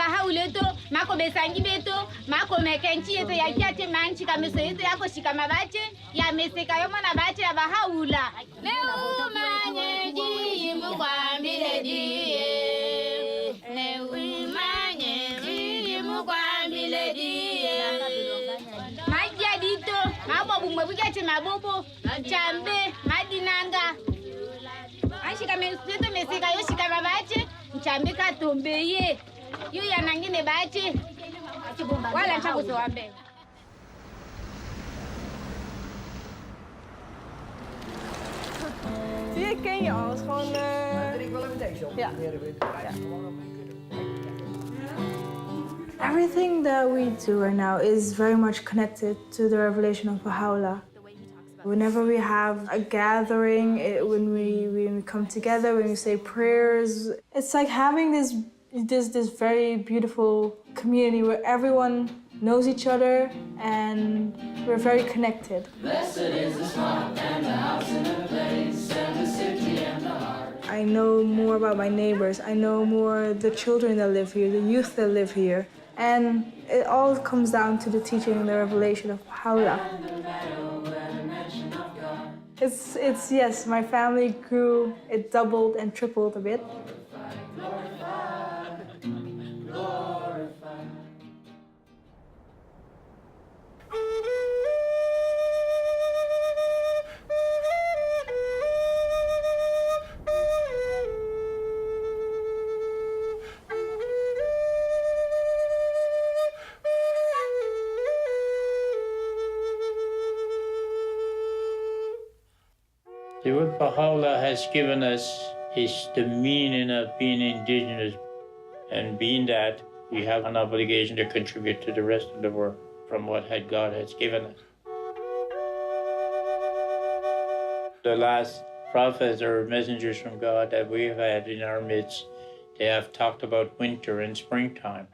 Baha'u'llah to, mako besangi beto, mako mekenchi yeto ya kiate manchi kameso yeto yako shikama bache, ya meseka yomo na bache ya Baha'u'llah. Leo manye ji mukwambile diye. Leo manye ji mukwambile diye. Magia dito, mabo bumwe bugate mabobo, chambe, madinanga. Ashika meseto meseka yo shikama bache, chambe katombeye. Yu ya nangine bache. Wala nchabu zoambe. Die ken je al. Het is gewoon... Ik wil even deze op. Ja. Everything that we do right now is very much connected to the revelation of Baha'u'llah. Whenever we have a gathering, when we come together, when we say prayers, it's like having this very beautiful community where everyone knows each other and we're very connected. Blessed is the smart and the house and the place and the city and the heart. I know more about my neighbors. I know more the children that live here, the youth that live here. And it all comes down to the teaching and the revelation of Baha'u'llah. It's yes, my family grew, it doubled and tripled a bit. What Baha'u'llah has given us is the meaning of being indigenous, and being that, we have an obligation to contribute to the rest of the world from what God has given us. The last prophets or messengers from God that we've had in our midst, they have talked about winter and springtime,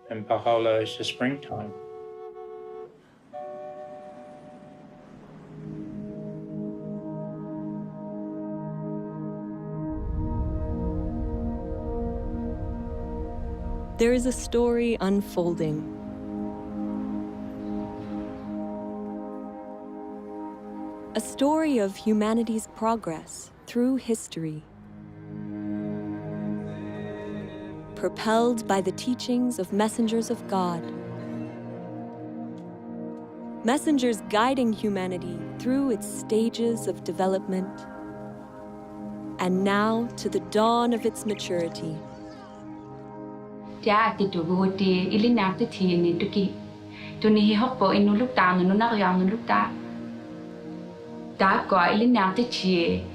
and Baha'u'llah is the springtime. There is a story unfolding. A story of humanity's progress through history. Propelled by the teachings of messengers of God. Messengers guiding humanity through its stages of development. And now to the dawn of its maturity. Tia ati tu buti ili nak ti ni tuki tu ni hoppo inu lukta nu na yang nu lukta ta ko ili nak ti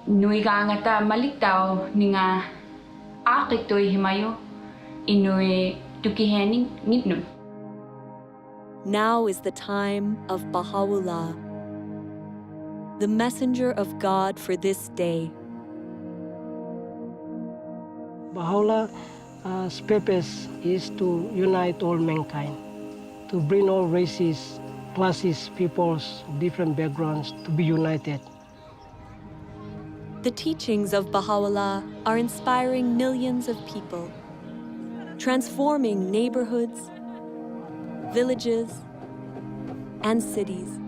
nui ga ngata malik tau ninga akik tu himayo inu tuki hening nitnu. Now is the time of Baha'u'llah, the messenger of God for this day. Baha'u'llah's purpose is to unite all mankind, to bring all races, classes, peoples, different backgrounds to be united. The teachings of Baha'u'llah are inspiring millions of people, transforming neighborhoods, villages, and cities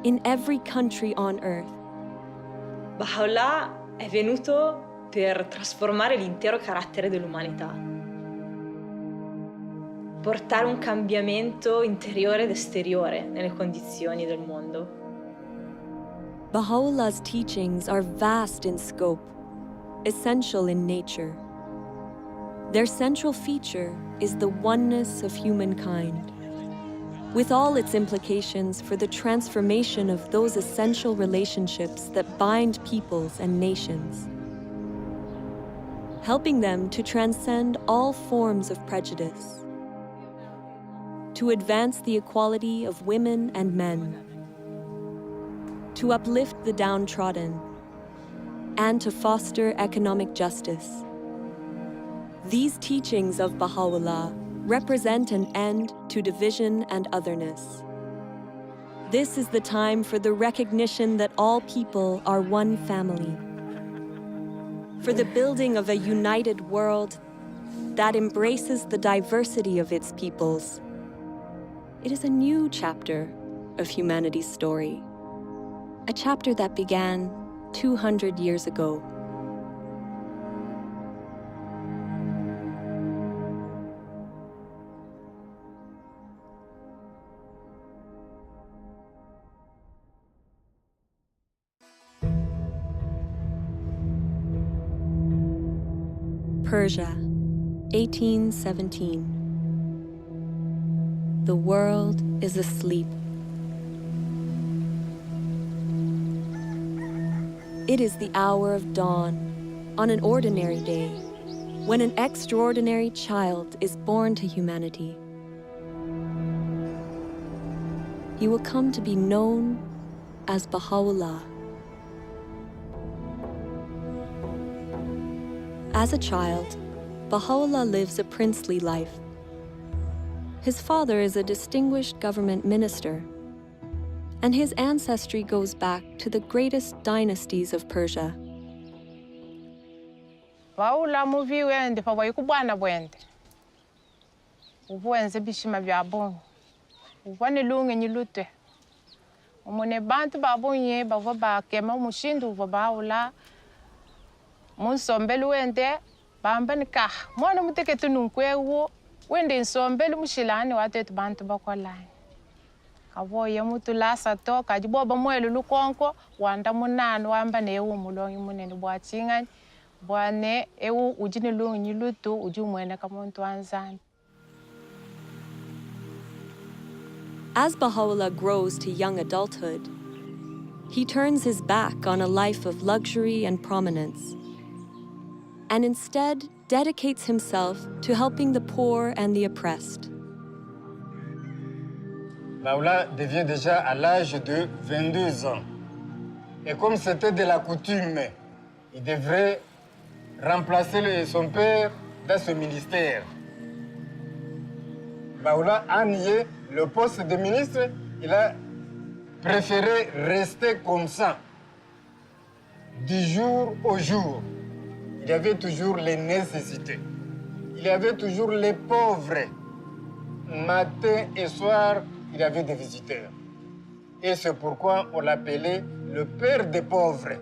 in every country on earth. Baha'u'llah è venuto per trasformare l'intero carattere dell'umanità, portare un cambiamento interiore ed esteriore nelle condizioni del mondo. Baha'u'llah's teachings are vast in scope, essential in nature. Their central feature is the oneness of humankind, with all its implications for the transformation of those essential relationships that bind peoples and nations, helping them to transcend all forms of prejudice, to advance the equality of women and men, to uplift the downtrodden, and to foster economic justice. These teachings of Baha'u'llah represent an end to division and otherness. This is the time for the recognition that all people are one family, for the building of a united world that embraces the diversity of its peoples. It is a new chapter of humanity's story, a chapter that began 200 years ago. Persia, 1817. The world is asleep. It is the hour of dawn on an ordinary day, when an extraordinary child is born to humanity. He will come to be known as Baha'u'llah. As a child, Baha'u'llah lives a princely life. His father is a distinguished government minister, and his ancestry goes back to the greatest dynasties of Persia. Baha'u'llah muvi wende pa wayikubwana bwende. Ubuenze bishima bya bongo. Ubwane lunge nyilute. Umone bantu babonye bava bakema umushindu uva Baha'u'llah. Munsombelu wende bamba nika mwana muteketu nunkwewo wende nsombelu mushilani watetu bantu bakwalani. Kaboye mutu lasa to kajiboba mwelu lukonko wanda munanu wamba newu mulongi munene bwachinga bwane ewu ujini lungi nyilutu ujumwene kamuntu anzani. As Baha'u'llah grows to young adulthood, he turns his back on a life of luxury and prominence, and instead dedicates himself to helping the poor and the oppressed. Baha'u'llah devient déjà à l'âge de 22 ans. Et comme c'était de la coutume, il devrait remplacer son père dans ce ministère. Baha'u'llah a nié le poste de ministre, il a préféré rester comme ça, du jour au jour. Il y avait toujours les nécessités. Il y avait toujours les pauvres. Matin et soir, il y avait des visiteurs. Et c'est pourquoi on l'appelait le père des pauvres.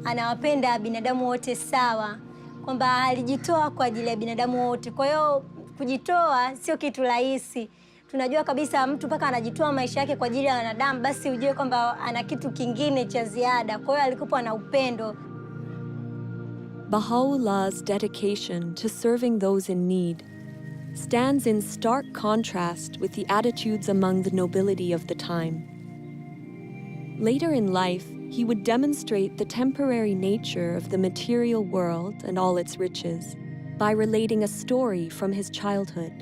Anawapenda binadamu wote sawa, kwamba alijitoa kwa ajili ya binadamu wote. Kwa hiyo kujitoa sio kitu rahisi. Tunajua kabisa mtu mpaka anajitoa maisha yake kwa ajili ya wanadamu, basi ujue kwamba ana kitu kingine cha ziada. Kwa hiyo alikuwa na upendo. Baha'u'llah's dedication to serving those in need stands in stark contrast with the attitudes among the nobility of the time. Later in life, he would demonstrate the temporary nature of the material world and all its riches by relating a story from his childhood.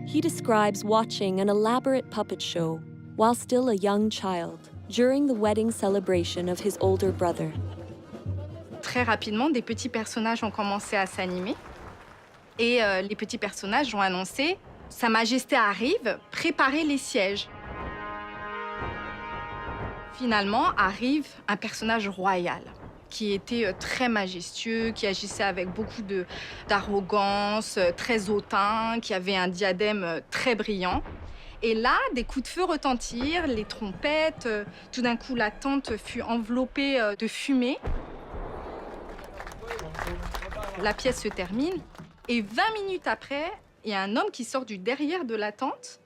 He describes watching an elaborate puppet show while still a young child during the wedding celebration of his older brother. Très rapidement, des petits personnages ont commencé à s'animer. Et les petits personnages ont annoncé « Sa Majesté arrive, préparez les sièges ». Finalement, arrive un personnage royal qui était très majestueux, qui agissait avec beaucoup d'arrogance, très hautain, qui avait un diadème très brillant. Et là, des coups de feu retentirent, les trompettes. Tout d'un coup, la tente fut enveloppée de fumée. La pièce se termine et 20 minutes après, il y a un homme qui sort du derrière de la tente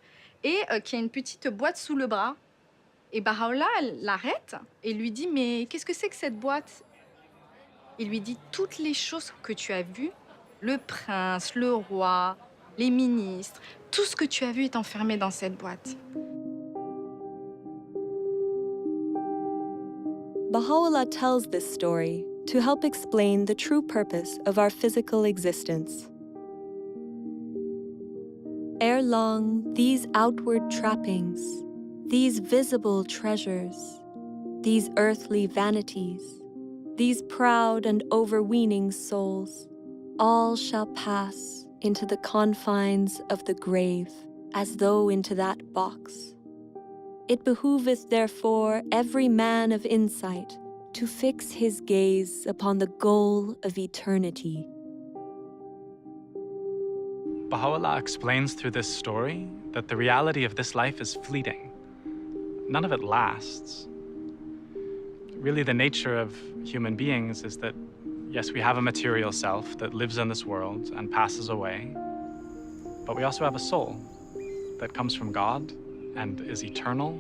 et qui a une petite boîte sous le bras. Et Baha'u'llah l'arrête et lui dit « Mais qu'est-ce que c'est que cette boîte ?» Il lui dit « Toutes les choses que tu as vues, le prince, le roi, les ministres, tout ce que tu as vu est enfermé dans cette boîte. » Baha'u'llah tells this story to help explain the true purpose of our physical existence. Ere long, these outward trappings, these visible treasures, these earthly vanities, these proud and overweening souls, all shall pass into the confines of the grave, as though into that box. It behooveth therefore every man of insight to fix his gaze upon the goal of eternity, Baha'u'llah explains through this story that the reality of this life is fleeting. None of it lasts. Really, the nature of human beings is that, yes, we have a material self that lives in this world and passes away, but we also have a soul that comes from God and is eternal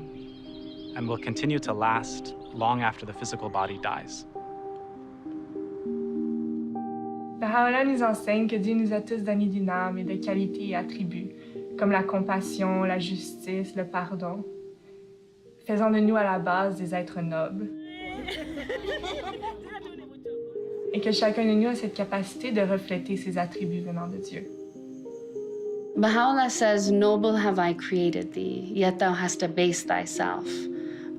and will continue to last long after the physical body dies. Baha'u'llah nous enseigne que Dieu nous a tous donné d'une âme et de qualités et attributs, comme la compassion, la justice, le pardon, faisant de nous à la base des êtres nobles. Et que chacun de nous a cette capacité de refléter ces attributs venant de Dieu. Baha'u'llah says, "Noble have I created thee, yet thou hast abased thyself.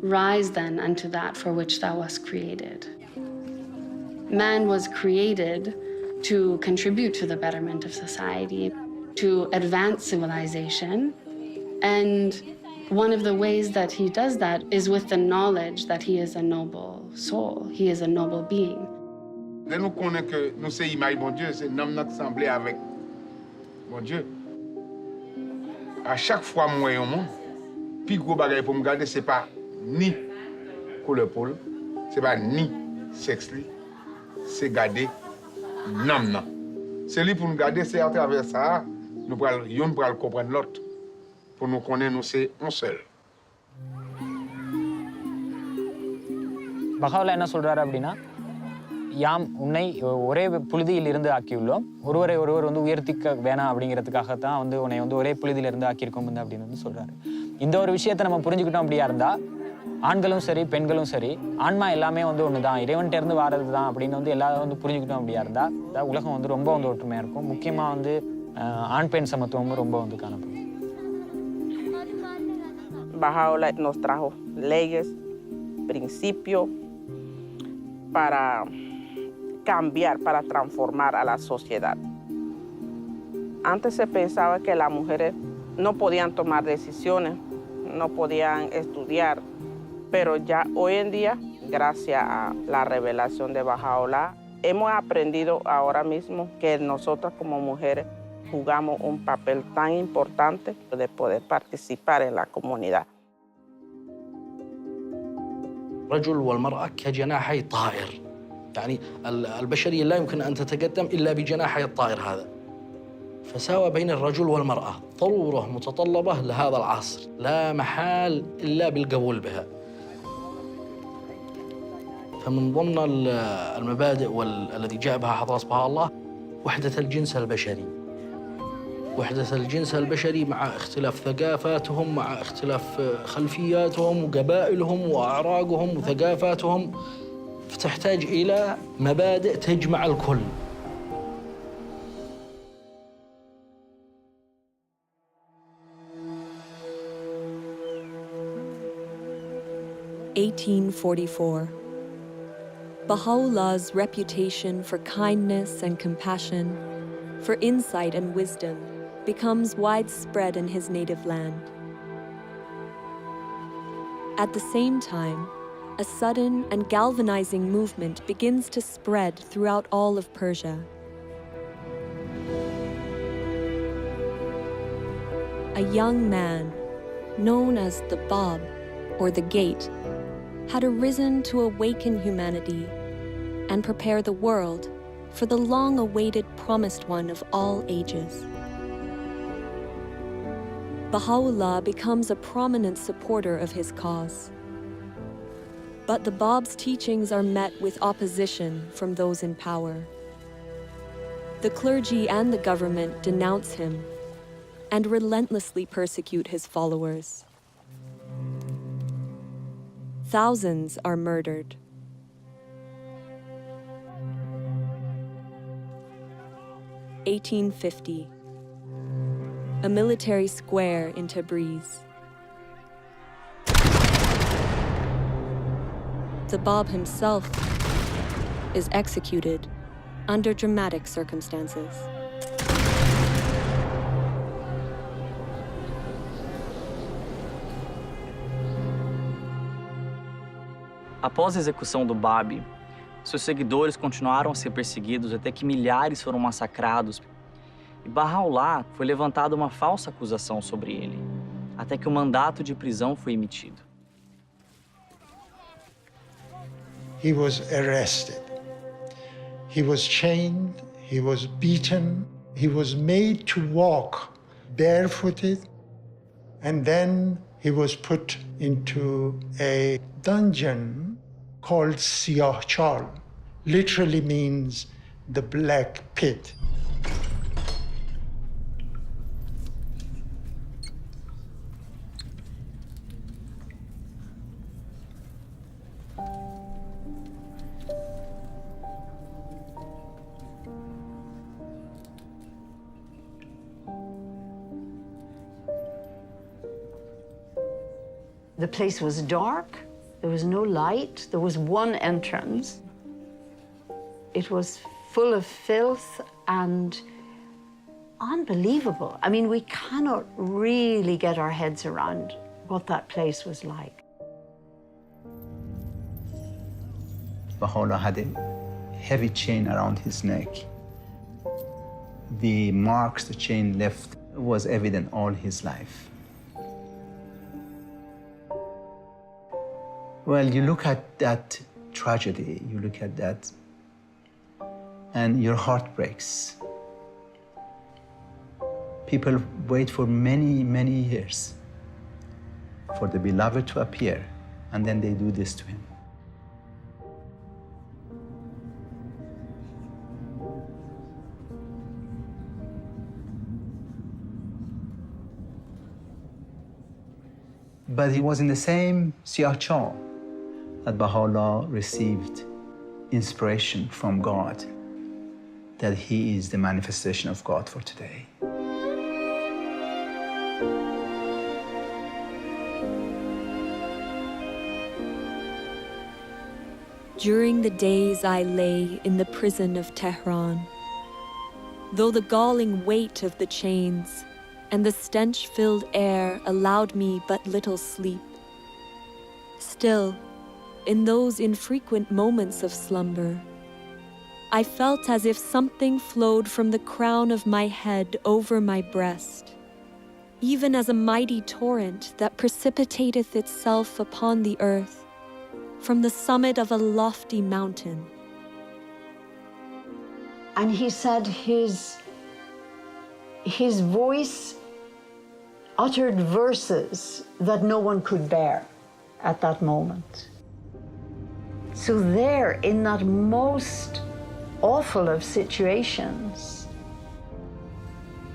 Rise then unto that for which thou wast created." Man was created to contribute to the betterment of society, to advance civilization. And one of the ways that he does that is with the knowledge that he is a noble soul, he is a noble being. Dès nous connaissons que nous sommes l'image de bon Dieu, c'est nous notre semblé avec bon Dieu. À chaque fois que je vois un monde, le plus gros bagage pour me garder, ce n'est pas ni couleur peau, ce n'est pas ni sexe, c'est garder nam. C'est lui pour nous garder, c'est à travers ça, nous pourrons comprendre l'autre. Pour nous connaître, nous c'est un seul. Baha'u'llah என்ன சொல்றாரு அப்படின்னா, யாம் உன்னை ஒரே புழுதியில் இருந்து ஆக்கியுள்ளோம், ஒருவரை ஒருவர் உயர்த்திக்க வேணாம் அப்படிங்கிறதுக்காக தான் உன்னை ஒரே புழுதியில இருந்து ஆக்கியிருக்கோம் அப்படின்னு சொல்றாரு. இந்த ஒரு விஷயத்தை நம்ம புரிஞ்சுக்கிட்டோம் அப்படியா இருந்தா, ஆண்களும் சரி பெண்களும் சரி, ஆன்மா எல்லாமே ஒண்ணுதான், இறைவன்கிட்ட இருந்து வாரது தான் அப்படின்னு எல்லாரும் புரிஞ்சுக்கிட்டோம் அப்படியா இருந்தா, உலகம் ரொம்ப ஒற்றுமையா இருக்கும். முக்கியமா ஆண் பெண் சமத்துவமும் ரொம்ப காணப்படும். Baha'u'llah nos trajo leyes, principios para cambiar, para transformar a la sociedad. Antes se pensaba que las mujeres no podían tomar decisiones, no podían estudiar, pero ya hoy en día, gracias a la revelación de Baha'u'llah, hemos aprendido ahora mismo que nosotras como mujeres jugamos un papel tan importante de poder participar en la comunidad. الرجل والمرأة كجناحي طائر، يعني البشرية لا يمكن أن تتقدم إلا بجناحي الطائر هذا. فساوى بين الرجل والمرأة ضرورة متطلبة لهذا العصر، لا محال إلا بالقبول بها. فمن ضمن المبادئ والذي جاء بها حضرة بها الله وحدة الجنس البشري. وحدة الجنس البشري مع اختلاف ثقافاتهم، مع اختلاف خلفياتهم وقبائلهم وأعراقهم وثقافاتهم، فتحتاج إلى مبادئ تجمع الكل. (1844). Baha'u'llah's reputation for kindness and compassion, for insight and wisdom, becomes widespread in his native land. At the same time, a sudden and galvanizing movement begins to spread throughout all of Persia. A young man, known as the Bab, or the Gate, had arisen to awaken humanity and prepare the world for the long-awaited promised one of all ages. Baha'u'llah becomes a prominent supporter of his cause. But the Bab's teachings are met with opposition from those in power. The clergy and the government denounce him and relentlessly persecute his followers. Thousands are murdered. (1850). A military square in Tabriz. The Bab himself is executed under dramatic circumstances. Após a execução do Bab, seus seguidores continuaram a ser perseguidos até que milhares foram massacrados. E Baha'u'llah foi levantada uma falsa acusação sobre ele, até que o mandato de prisão foi emitido. He was arrested. He was chained, he was beaten, he was made to walk barefooted, and then he was put into a dungeon called Siyahchal, literally means the black pit. The place was dark, there was no light, there was one entrance. It was full of filth and unbelievable. I mean, we cannot really get our heads around what that place was like. Baha'u'llah had a heavy chain around his neck. The marks the chain left was evident all his life. Well, you look at that tragedy, you look at that, and your heart breaks. People wait for many, many years for the beloved to appear, and then they do this to him. But he was in the same Siyahchal that Baha'u'llah received inspiration from God, that he is the manifestation of God for today. During the days I lay in the prison of Tehran, though the galling weight of the chains and the stench-filled air allowed me but little sleep, still, in those infrequent moments of slumber, I felt as if something flowed from the crown of my head over my breast, even as a mighty torrent that precipitateth itself upon the earth from the summit of a lofty mountain. And he said his voice uttered verses that no one could bear at that moment. So there, in that most awful of situations,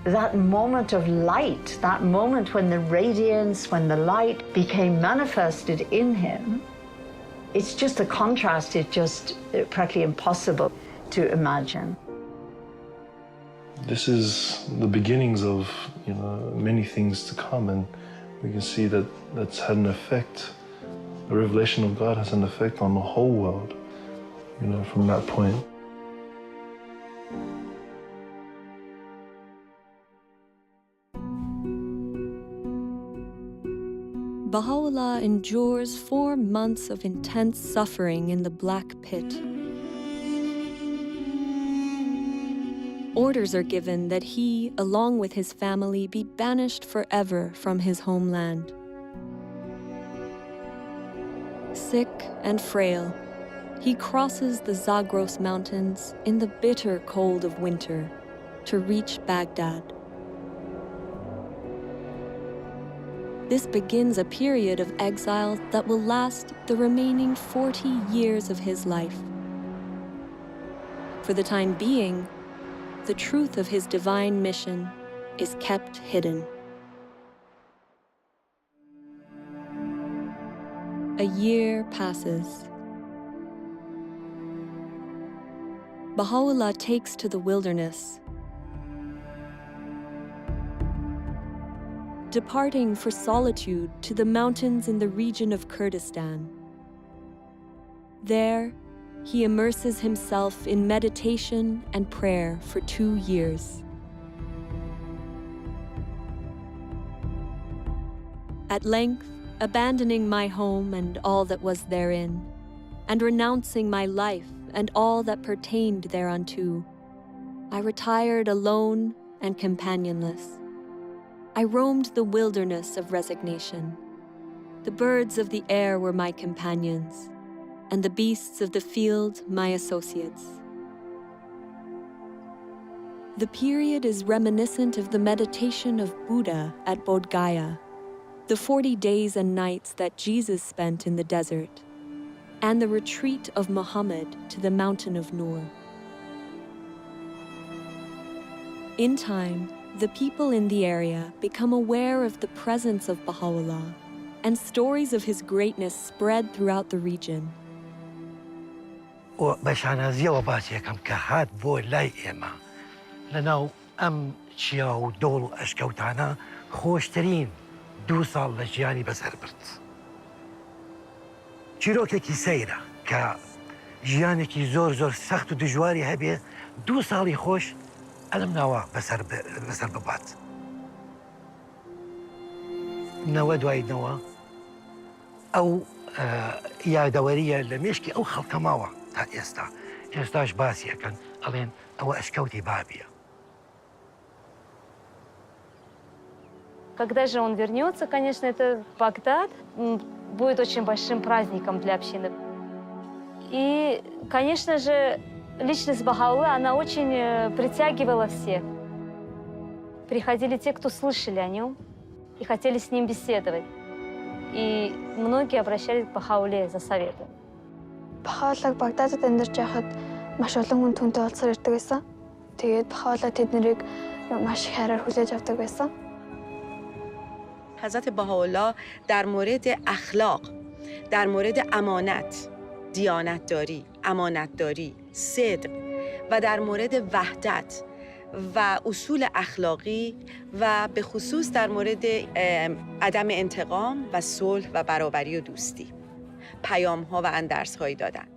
that moment of light, that moment when the radiance, when the light became manifested in him, it's just a contrast, it's just practically impossible to imagine. This is the beginnings of, many things to come, and we can see that that's had an effect. The revelation of God has an effect on the whole world, from that point. Baha'u'llah endures 4 months of intense suffering in the Black Pit. Orders are given that he, along with his family, be banished forever from his homeland. Sick and frail, he crosses the Zagros Mountains in the bitter cold of winter to reach Baghdad. This begins a period of exile that will last the remaining 40 years of his life. For the time being, the truth of his divine mission is kept hidden. A year passes. Baha'u'llah takes to the wilderness, departing for solitude to the mountains in the region of Kurdistan. There, he immerses himself in meditation and prayer for 2 years. At length, abandoning my home and all that was therein, and renouncing my life and all that pertained thereunto, I retired alone and companionless. I roamed the wilderness of resignation. The birds of the air were my companions, and the beasts of the field my associates. The period is reminiscent of the meditation of Buddha at Bodh Gaya, the 40 days and nights that Jesus spent in the desert, and the retreat of Muhammad to the mountain of Nur. In time, the people in the area become aware of the presence of Baha'u'llah, and stories of his greatness spread throughout the region. وبشعنازية وباسية كم كهات بو لاي إما لناو أم شياو دول أشكوتانا خوشترين دو صال لجياني بسر برت چیرۆکێکی سەیرە کە ژیانێکی زۆر زۆر سەخت و دژواری هەبێ دوو ساڵی خۆش ئەلم ناوە بەسەر ببات. نەوە دوای نەوە ئەو یادەوەریە لە مێشکی ئەو خەڵکە ماوە تا ئێستا. ئێستاش باسیەکەن ئەڵێن ئەوە ئەشکەوتی بابیە. Когда же он вернется, конечно, это Багдад будет очень большим праздником для общины. И, конечно же, личность Baha'u'llah, она очень притягивала всех. Приходили те, кто слышали о нем и хотели с ним беседовать. И многие обращались к Baha'u'llah за советом. Baha'u'llah Багдадад амьдарч байхад маш олон хүн түүнтэй уулзсаар ирдэг байсан. Тэгээд Baha'u'llah тэднийг маш их хайраар хүлээж авдаг байсан. حضرت بهاءالله در مورد اخلاق، در مورد امانت، دیانتداری، امانتداری، صدق و در مورد وحدت و اصول اخلاقی و به خصوص در مورد عدم انتقام و صلح و برابری و دوستی پیام‌ها و اندرس‌هایی دادن.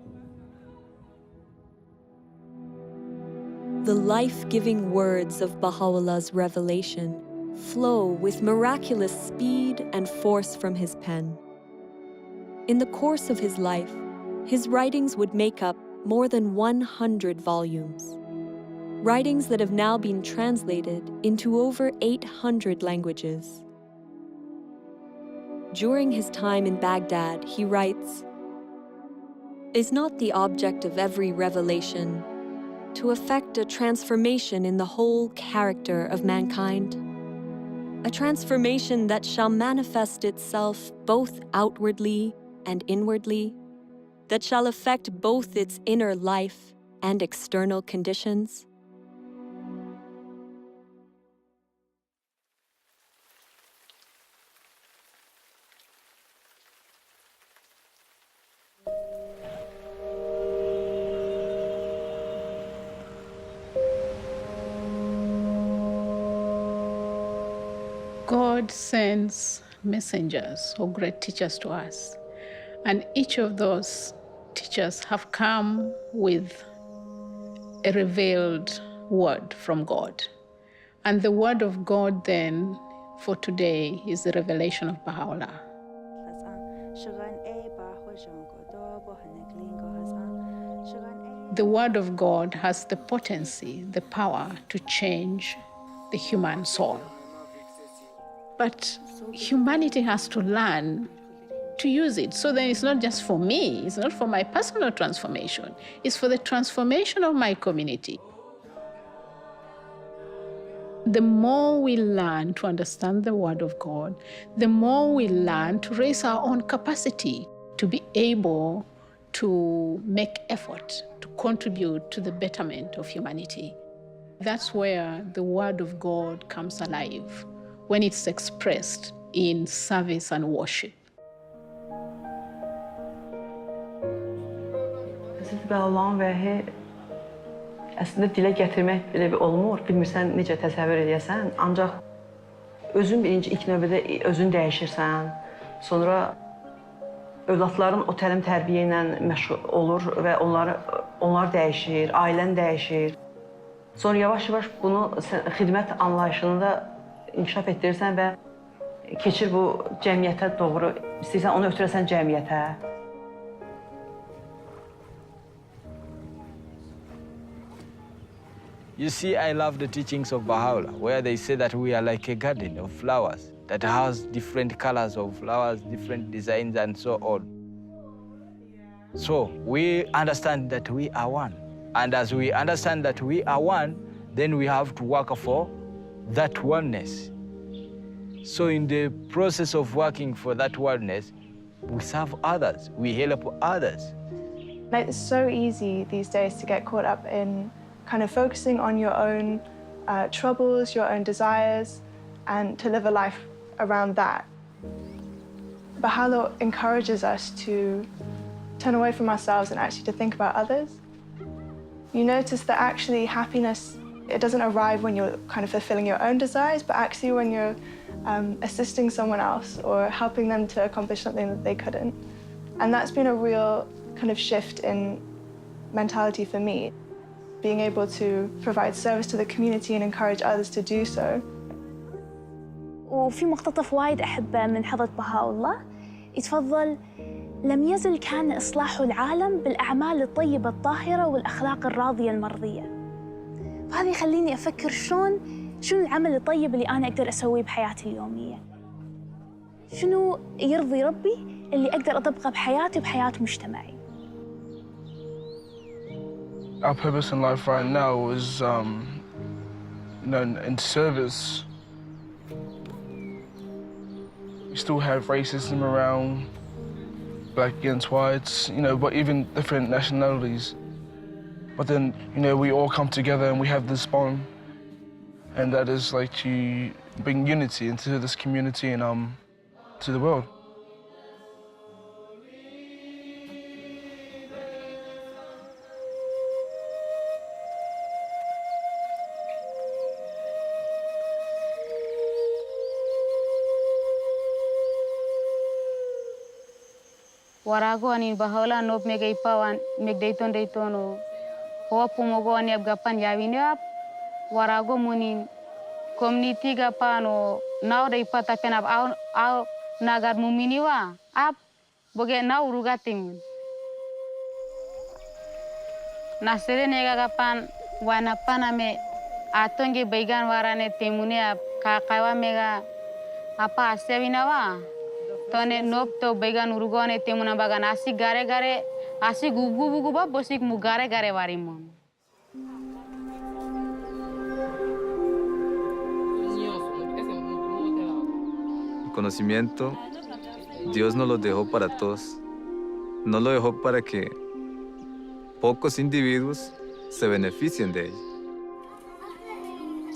The life-giving words of Baha'u'llah's revelation flow with miraculous speed and force from his pen. In the course of his life, his writings would make up more than 100 volumes. Writings that have now been translated into over 800 languages. During his time in Baghdad, he writes, "Is not the object of every revelation to effect a transformation in the whole character of mankind? A transformation that shall manifest itself both outwardly and inwardly, that shall affect both its inner life and external conditions?" God sends messengers or great teachers to us, and each of those teachers have come with a revealed word from God. And the word of God then for today is the revelation of Baha'u'llah. The word of God has the potency, the power to change the human soul. But humanity has to learn to use it. So then it's not just for me, it's not for my personal transformation, it's for the transformation of my community. The more we learn to understand the Word of God, the more we learn to raise our own capacity to be able to make effort, to contribute to the betterment of humanity. That's where the Word of God comes alive, when it's expressed in service and worship. Hazreti Baha'u'llah'ın vəhi əslində dilə gətirmək belə bir olmur. Bilmirsən necə təsəvvür edəsən. Ancaq özün birinci ilk növbədə özün dəyişirsən. Sonra övladların o təlim tərbiyə ilə məşğul olur və onlar dəyişir, ailən dəyişir. Sonra yavaş-yavaş bunu xidmət anlayışını da inkişaf etdirirsən və keçir bu cəmiyyətə doğru, istəyirsən onu ötürəsən cəmiyyətə. You see, I love the teachings of Baha'u'llah, where they say that we are like a garden of flowers that has different colors of flowers, different designs, and so on. So we understand that we are one. And as we understand that we are one, then we have to work for that oneness. So in the process of working for that oneness, we serve others, we help others. It's so easy these days to get caught up in kind of focusing on your own troubles, your own desires, and to live a life around that. Baha'u'llah encourages us to turn away from ourselves and actually to think about others. You notice that actually happiness, it doesn't arrive when you're kind of fulfilling your own desires, but actually when you're assisting someone else or helping them to accomplish something that they couldn't. And that's been a real kind of shift in mentality for me, being able to provide service to the community and encourage others to do so. وفي مقتطف وايد أحبه من حضرة بهاء الله يتفضل: لم يزل كان إصلاح العالم بالأعمال الطيبة الطاهرة والأخلاق الراضية المرضية. وهذا يخليني أفكر شنو العمل الطيب اللي أنا أقدر أسويه بحياتي اليومية. شنو يرضي ربي اللي أقدر أطبقه بحياتي وبحياة مجتمعي. Our purpose in life right now is, in service. We still have racism around, black against whites, but even different nationalities. But then, we all come together and we have this bond, and that is like to bring unity into this community and to the world. Warago ani Baha'u'llah nop mega ipawan meg daytono hopu mogo ani abgapan yawinap warago munin community gapano now day pata penap au nagar muminiwa ap boge now rugatim nasere nega gapan wanapana me atonge baigan warane temune ap kakawa mega apa asewinawa tone nop to began urugone temuna bagan asi gare asi gugu ba bosik mu gare warimon. El conocimiento Dios nos lo dejó para todos. No lo dejó para que pocos individuos se beneficien de él.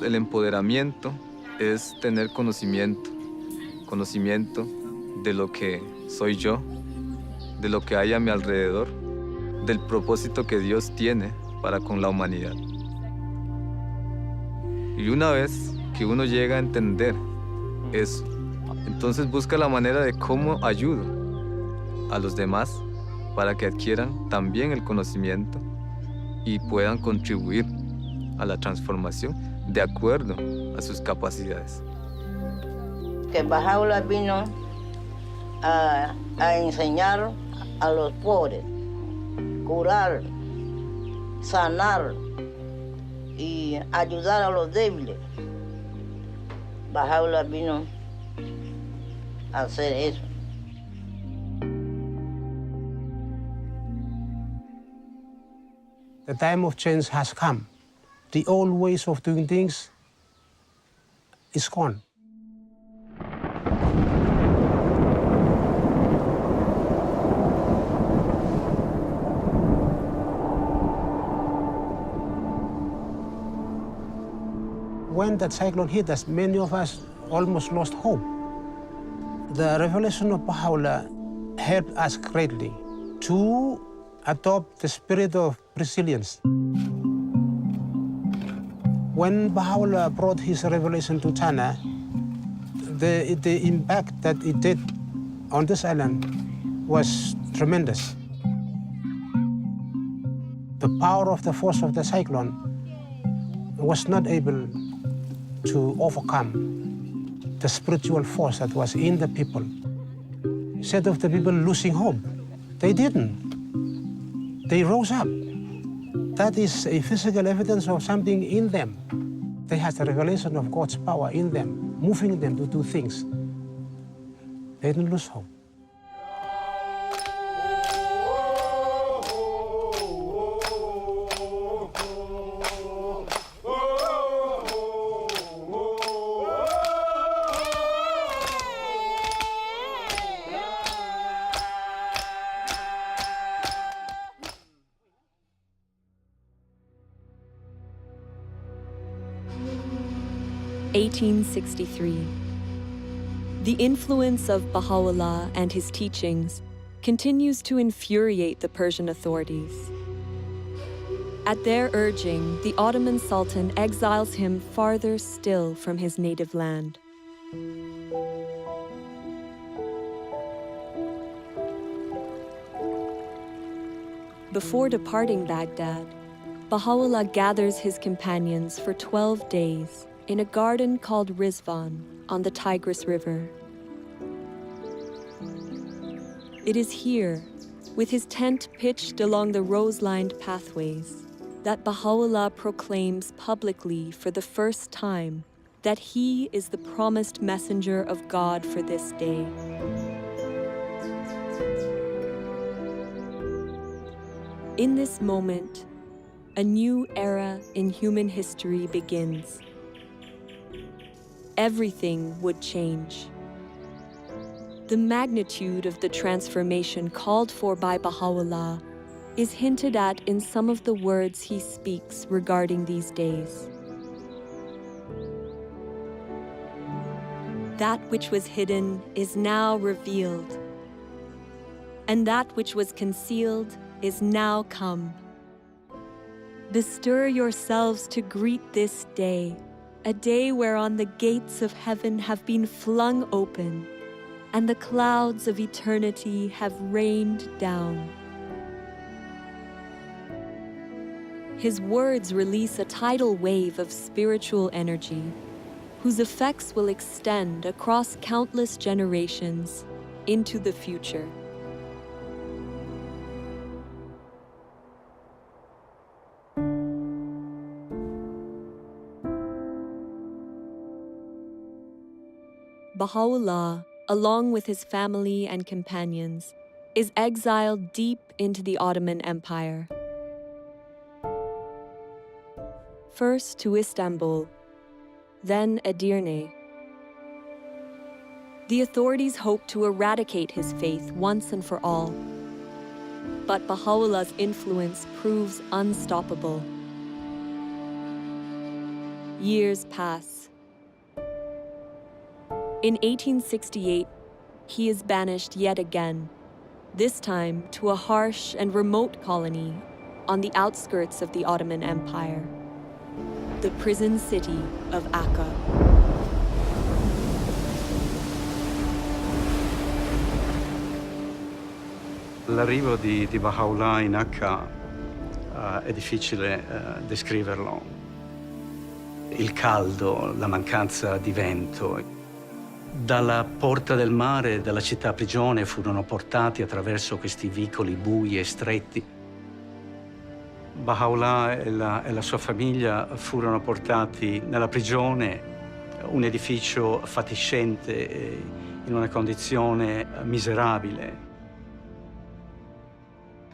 El empoderamiento es tener conocimiento de lo que soy yo, de lo que hay a mi alrededor, del propósito que Dios tiene para con la humanidad. Y una vez que uno llega a entender eso, entonces busca la manera de cómo ayudo a los demás para que adquieran también el conocimiento y puedan contribuir a la transformación de acuerdo a sus capacidades. Que Baha'u'llah vino a enseñar a los pobres, curar, sanar y ayudar a los débiles. Baha'u'llah vino a hacer eso. The time of change has come. The old ways of doing things is gone. When that cyclone hit us, many of us almost lost hope. The revelation of Baha'u'llah helped us greatly to adopt the spirit of resilience. When Baha'u'llah brought his revelation to China, the impact that it did on this island was tremendous. The power of the force of the cyclone was not able to overcome the spiritual force that was in the people. Instead of the people losing hope, they didn't. They rose up. that is a physical evidence of something in them. They have the revelation of God's power in them, moving them to do things. They don't lose hope. (1863). The influence of Baha'u'llah and his teachings continues to infuriate the Persian authorities. At their urging, the Ottoman Sultan exiles him farther still from his native land. Before departing Baghdad, Baha'u'llah gathers his companions for 12 days in a garden called Rizvan on the Tigris River. It is here, with his tent pitched along the rose-lined pathways, that Baha'u'llah proclaims publicly for the first time that he is the promised messenger of God for this day. In this moment, a new era in human history begins. Everything would change. The magnitude of the transformation called for by Baha'u'llah is hinted at in some of the words he speaks regarding these days. That which was hidden is now revealed, and that which was concealed is now come. Bestir yourselves to greet this day, a day whereon the gates of heaven have been flung open, and the clouds of eternity have rained down. His words release a tidal wave of spiritual energy, whose effects will extend across countless generations into the future. Baha'u'llah, along with his family and companions, is exiled deep into the Ottoman Empire. First to Istanbul, then Edirne. The authorities hope to eradicate his faith once and for all. But Baha'u'llah's influence proves unstoppable. Years pass. In 1868, he is banished yet again, this time to a harsh and remote colony on the outskirts of the Ottoman Empire, the prison city of Akka. L'arrivo di Baha'u'llah in Akka è difficile descriverlo. Il caldo, la mancanza di vento. Dalla porta del mare, dalla città prigione, furono portati attraverso questi vicoli bui e stretti. Baha'u'llah e la sua famiglia furono portati nella prigione, un edificio fatiscente, in una condizione miserabile.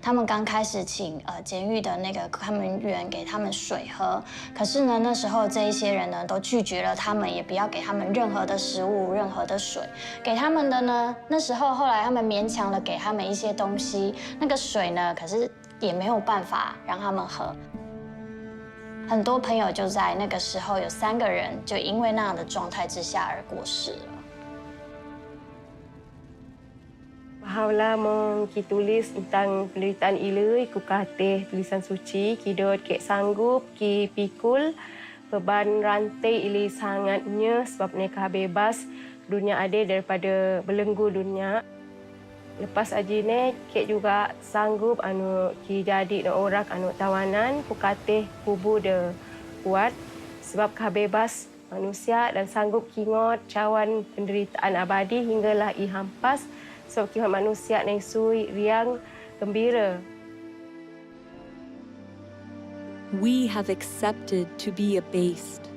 他们刚开始请监狱的那个看门员给他们水喝，可是呢，那时候这一些人呢都拒绝了他们，也不要给他们任何的食物、任何的水。给他们的呢，那时候后来他们勉强的给他们一些东西，那个水呢，可是也没有办法让他们喝。很多朋友就在那个时候有3个人就因为那样的状态之下而过世了。 Baha'u'llah tulis tentang penderitaan ilui, ku katih tulisan suci, kidot kek sanggup, ki pikul, beban rantai ilui sangatnya sebab mereka bebas, dunia adil daripada belenggu dunia. Lepas ajine, kek juga sanggup ki jadi orang tawanan, ku katih kubur de kuat sebab bebas manusia dan sanggup kingot cawan penderitaan abadi hinggalah i hampas. Sebab kita manusia yang sui, riang, gembira. we have accepted to be abased,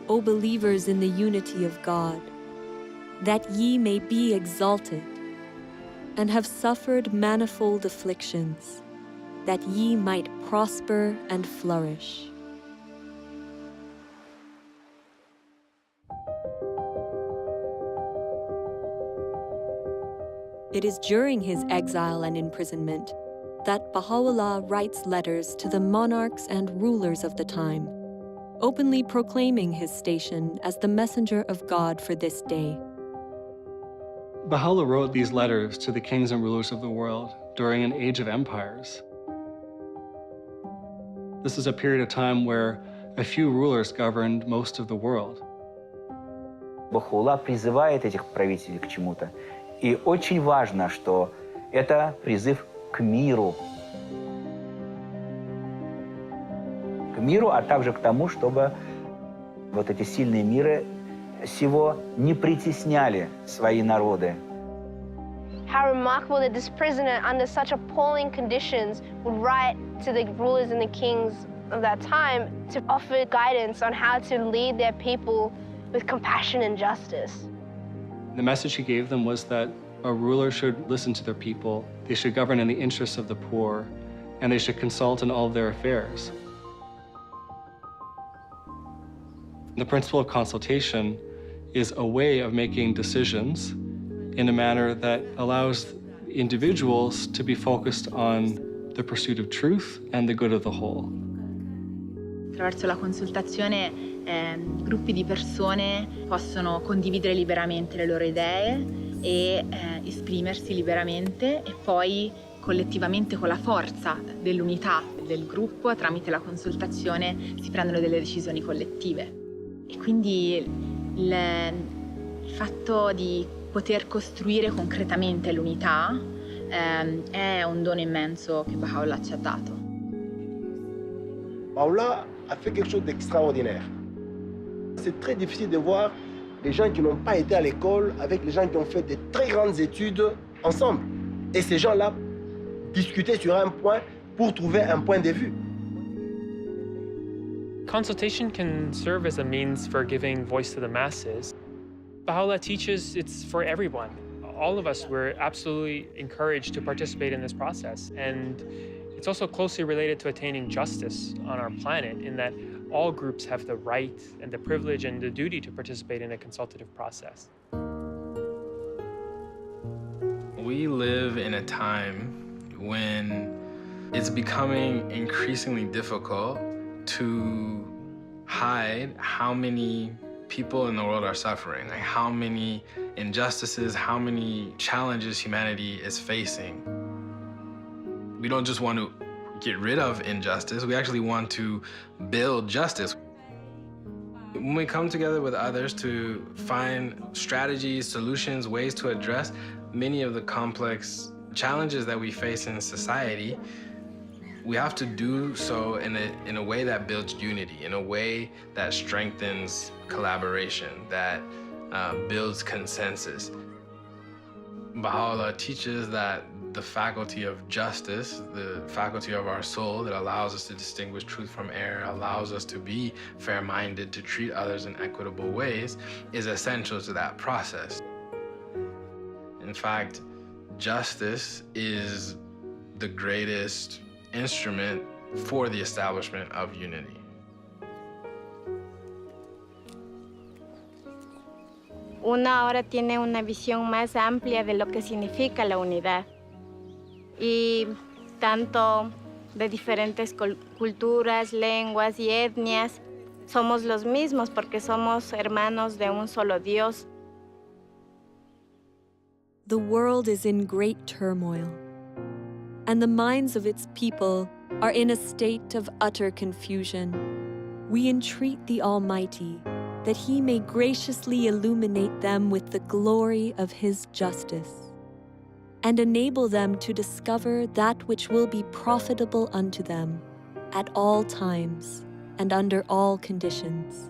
O believers in the unity of God, that ye may be exalted, and have suffered manifold afflictions, that ye might prosper and flourish. It is during his exile and imprisonment that Baha'u'llah writes letters to the monarchs and rulers of the time, openly proclaiming his station as the messenger of God for this day. Baha'u'llah wrote these letters to the kings and rulers of the world during an age of empires. This is a period of time where a few rulers governed most of the world. Baha'u'llah призывает этих правителей к чему-то. И очень важно, что это призыв к миру. К миру, а также к тому, чтобы вот эти сильные миры сего не притесняли свои народы. How remarkable that this prisoner, under such appalling conditions, would write to the rulers and the kings of that time to offer guidance on how to lead their people with compassion and justice. The message he gave them was that a ruler should listen to their people, they should govern in the interests of the poor, and they should consult in all of their affairs. The principle of consultation is a way of making decisions in a manner that allows individuals to be focused on the pursuit of truth and the good of the whole. Attraverso la consultazione gruppi di persone possono condividere liberamente le loro idee e esprimersi liberamente e poi collettivamente con la forza dell'unità del gruppo tramite la consultazione si prendono delle decisioni collettive. E quindi il fatto di poter costruire concretamente l'unità è un dono immenso che Baha'u'llah ci ha dato. Baha'u'llah a fait quelque chose d'extraordinaire. C'est très difficile de voir les gens qui n'ont pas été à l'école avec les gens qui ont fait de très grandes études ensemble. Et ces gens-là discuter sur un point pour trouver un point de vue. Consultation can serve as a means for giving voice to the masses. Baha'u'llah teaches it's for everyone. All of us, we're absolutely encouraged to participate in this process. And it's also closely related to attaining justice on our planet in that all groups have the right and the privilege and the duty to participate in a consultative process. We live in a time when it's becoming increasingly difficult to hide how many people in the world are suffering, like how many injustices, how many challenges humanity is facing. We don't just want to get rid of injustice, we actually want to build justice. When we come together with others to find strategies, solutions, ways to address many of the complex challenges that we face in society, we have to do so in a way that builds unity, in a way that strengthens collaboration, that builds consensus. Baha'u'llah teaches that the faculty of justice, the faculty of our soul that allows us to distinguish truth from error, allows us to be fair-minded, to treat others in equitable ways, is essential to that process. In fact, justice is the greatest instrument for the establishment of unity. Uno ahora tiene una visión más amplia de lo que significa la unidad. Y tanto de diferentes culturas, lenguas y etnias, somos los mismos porque somos hermanos de un solo Dios. The world is in great turmoil, and the minds of its people are in a state of utter confusion. We entreat the Almighty that He may graciously illuminate them with the glory of His justice, and enable them to discover that which will be profitable unto them at all times and under all conditions.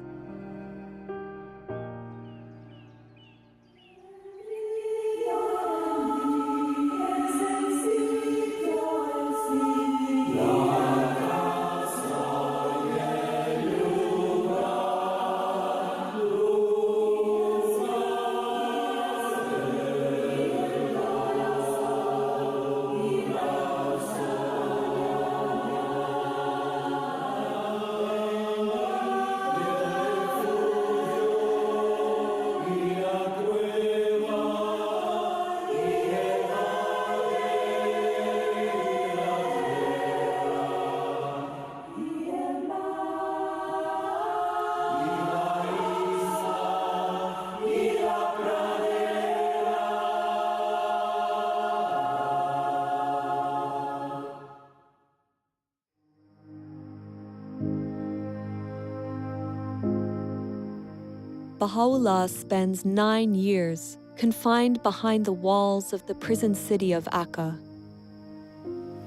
Baha'u'llah spends 9 years confined behind the walls of the prison city of Akka.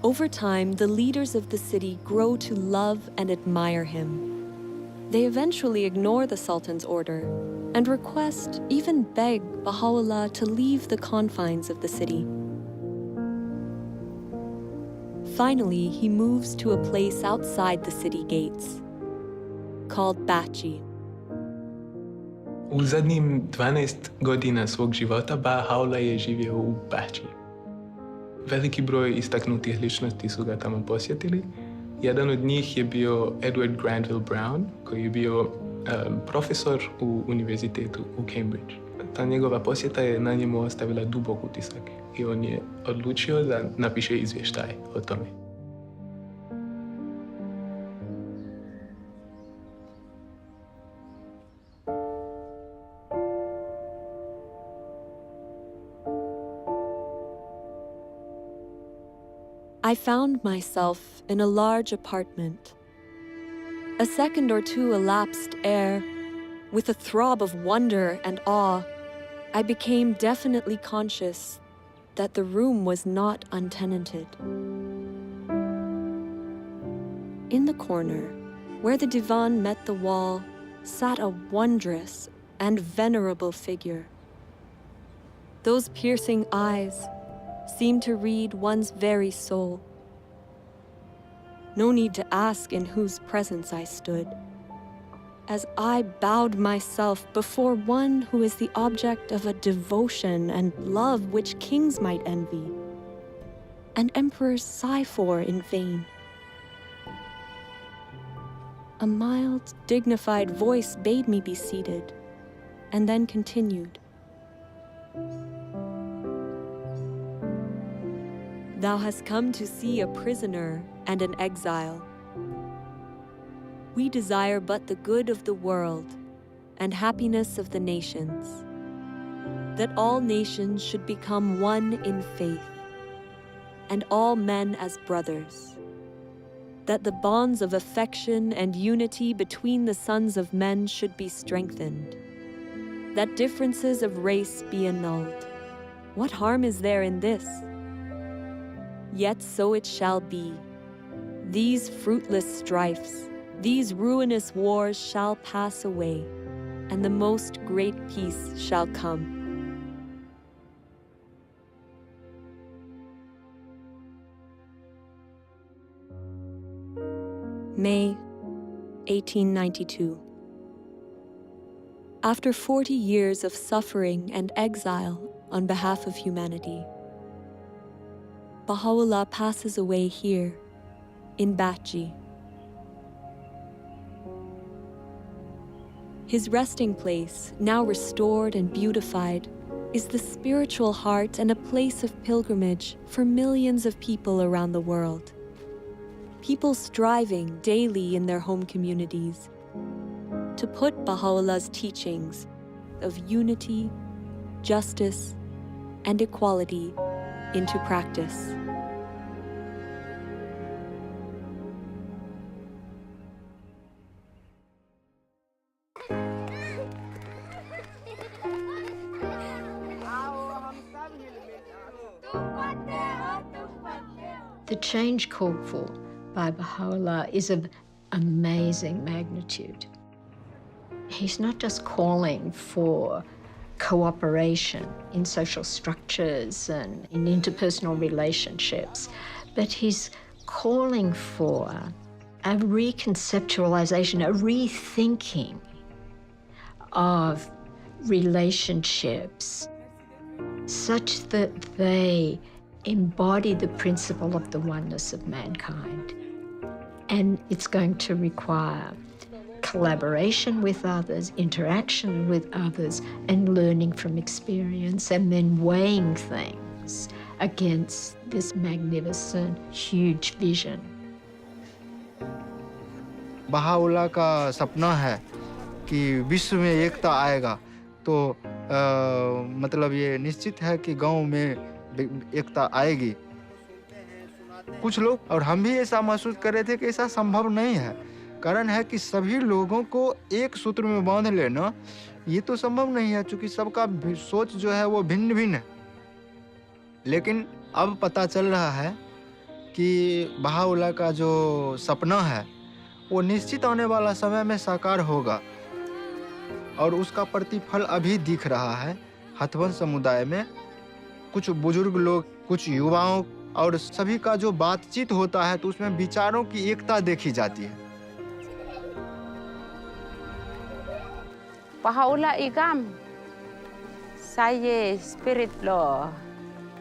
Over time, the leaders of the city grow to love and admire him. They eventually ignore the Sultan's order and request, even beg, Baha'u'llah to leave the confines of the city. Finally, he moves to a place outside the city gates, called Bachi. U zadnjim 12 godina svog života Baha'u'llah je živio u Bači. Veliki broj istaknutih ličnosti su ga tamo posjetili. Jedan od njih je bio Edward Granville Brown, koji je bio profesor u univerzitetu u Cambridge. Ta njegova posjeta je na njemu ostavila dubok utisak i on je odlučio da napiše izvještaj o tome. I found myself in a large apartment. A second or two elapsed ere, with a throb of wonder and awe, I became definitely conscious that the room was not untenanted. In the corner, where the divan met the wall, sat a wondrous and venerable figure. Those piercing eyes seemed to read one's very soul. No need to ask in whose presence I stood, as I bowed myself before one who is the object of a devotion and love which kings might envy, and emperors sigh for in vain. A mild, dignified voice bade me be seated, and then continued. Thou hast come to see a prisoner and an exile. We desire but the good of the world and happiness of the nations, that all nations should become one in faith, and all men as brothers, that the bonds of affection and unity between the sons of men should be strengthened, that differences of race be annulled. What harm is there in this? Yet so it shall be. These fruitless strifes, these ruinous wars shall pass away, and the most great peace shall come. May 1892. After 40 years of suffering and exile on behalf of humanity, Baha'u'llah passes away here, in Bachi. His resting place, now restored and beautified, is the spiritual heart and a place of pilgrimage for millions of people around the world. People striving daily in their home communities to put Baha'u'llah's teachings of unity, justice, and equality into practice. The change called for by Baha'u'llah is of amazing magnitude. He's not just calling for cooperation in social structures and in interpersonal relationships, but he's calling for a reconceptualization, a rethinking of relationships such that they embody the principle of the oneness of mankind. And it's going to require collaboration with others, interaction with others, and learning from experience, and then weighing things against this magnificent, huge vision. Baha'u'llah का सपना है कि विश्व में एकता आएगा, तो मतलब ये निश्चित है कि गांव में एकता आएगी। कुछ लोग और हम भी ऐसा महसूस कर रहे थे कि ऐसा संभव नहीं है। कारण है कि सभी लोगों को एक सूत्र में बांध लेना ये तो संभव नहीं है, क्योंकि सबका सोच जो है वो भिन्न भिन्न है। लेकिन अब पता चल रहा है कि बहाउल्लाह का जो सपना है वो निश्चित आने वाला समय में साकार होगा, और उसका प्रतिफल अभी दिख रहा है हथवंश समुदाय में। कुछ बुजुर्ग लोग, कुछ युवाओं और सभी का जो बातचीत होता है तो उसमें विचारों की एकता देखी जाती है। Baha'u'llah igam, saya spirit lo,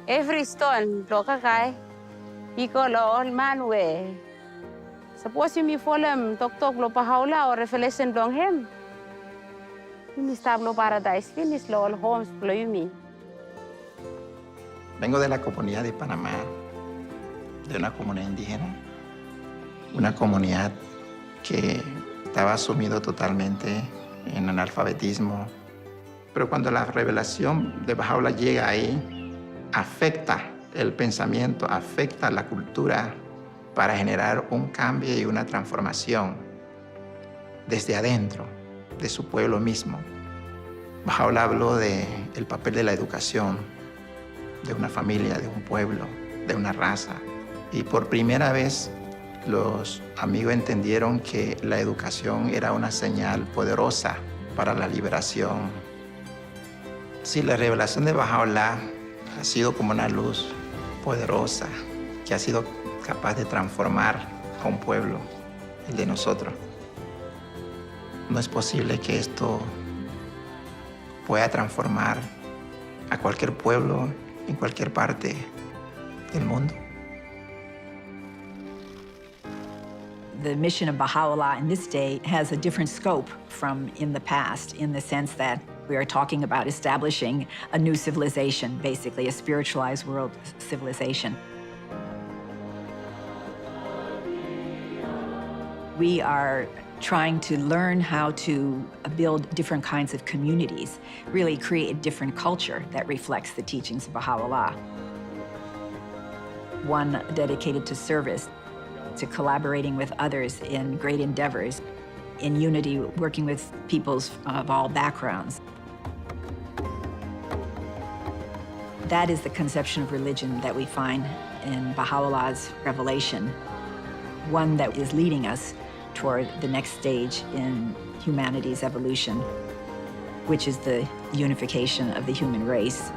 every stone lo kakai, iko lo all man we. Suppose you me follow tok lo Baha'u'llah or revelation long him, you me stab lo paradise finish lo all homes lo you me. Vengo de la comunidad de Panamá, de una comunidad indígena, una comunidad que estaba sumido totalmente en analfabetismo. Pero cuando la revelación de Baha'u'llah llega ahí, afecta el pensamiento, afecta la cultura para generar un cambio y una transformación desde adentro, de su pueblo mismo. Baha'u'llah habló del papel de la educación, de una familia, de un pueblo, de una raza. Y por primera vez los amigos entendieron que la educación era una señal poderosa para la liberación. Sí, la revelación de Baha'u'llah ha sido como una luz poderosa que ha sido capaz de transformar a un pueblo, el de nosotros. No es posible que esto pueda transformar a cualquier pueblo en cualquier parte del mundo. The mission of Baha'u'llah in this day has a different scope from in the past, in the sense that we are talking about establishing a new civilization, basically a spiritualized world civilization. We are trying to learn how to build different kinds of communities, really create a different culture that reflects the teachings of Baha'u'llah. One dedicated to service, to collaborating with others in great endeavors, in unity, working with peoples of all backgrounds. That is the conception of religion that we find in Baha'u'llah's revelation, one that is leading us toward the next stage in humanity's evolution, which is the unification of the human race.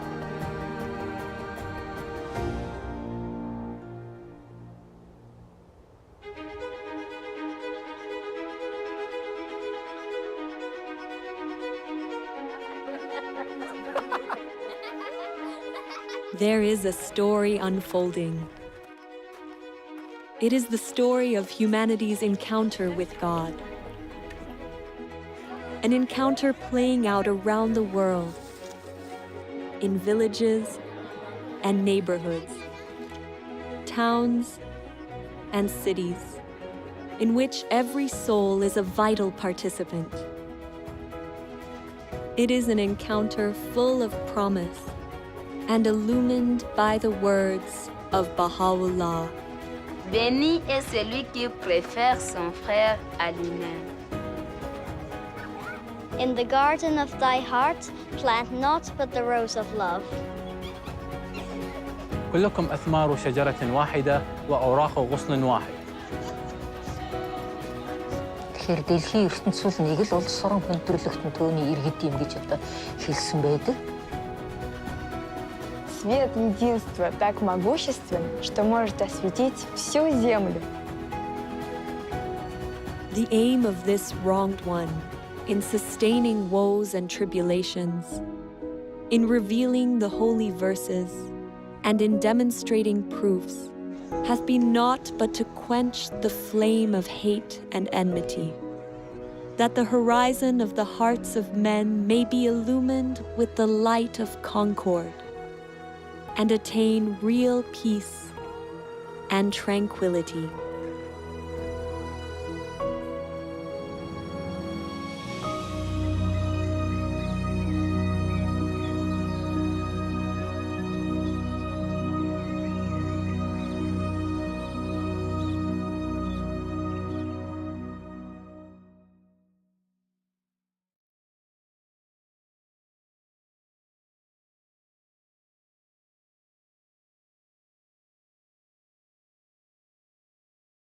There is a story unfolding. It is the story of humanity's encounter with God. An encounter playing out around the world, in villages and neighborhoods, towns and cities, in which every soul is a vital participant. It is an encounter full of promise and illumined by the words of Baha'u'llah. Béni est celui qui préfère son frère à lui-même. In the garden of thy heart, plant not but the rose of love. كلكم أثمار شجرة واحدة وأوراق غصن واحد. Тэгэхээр дэлхийн ертөнцийн нэг л улс орон хүндрэлтэн төөний иргэд юм гэж одоо хэлсэн байдаг. Свет единства так могуществен, что может осветить всю землю. The aim of this wronged one, in sustaining woes and tribulations, in revealing the holy verses, and in demonstrating proofs, hath been naught but to quench the flame of hate and enmity, that the horizon of the hearts of men may be illumined with the light of concord, and attain real peace and tranquility.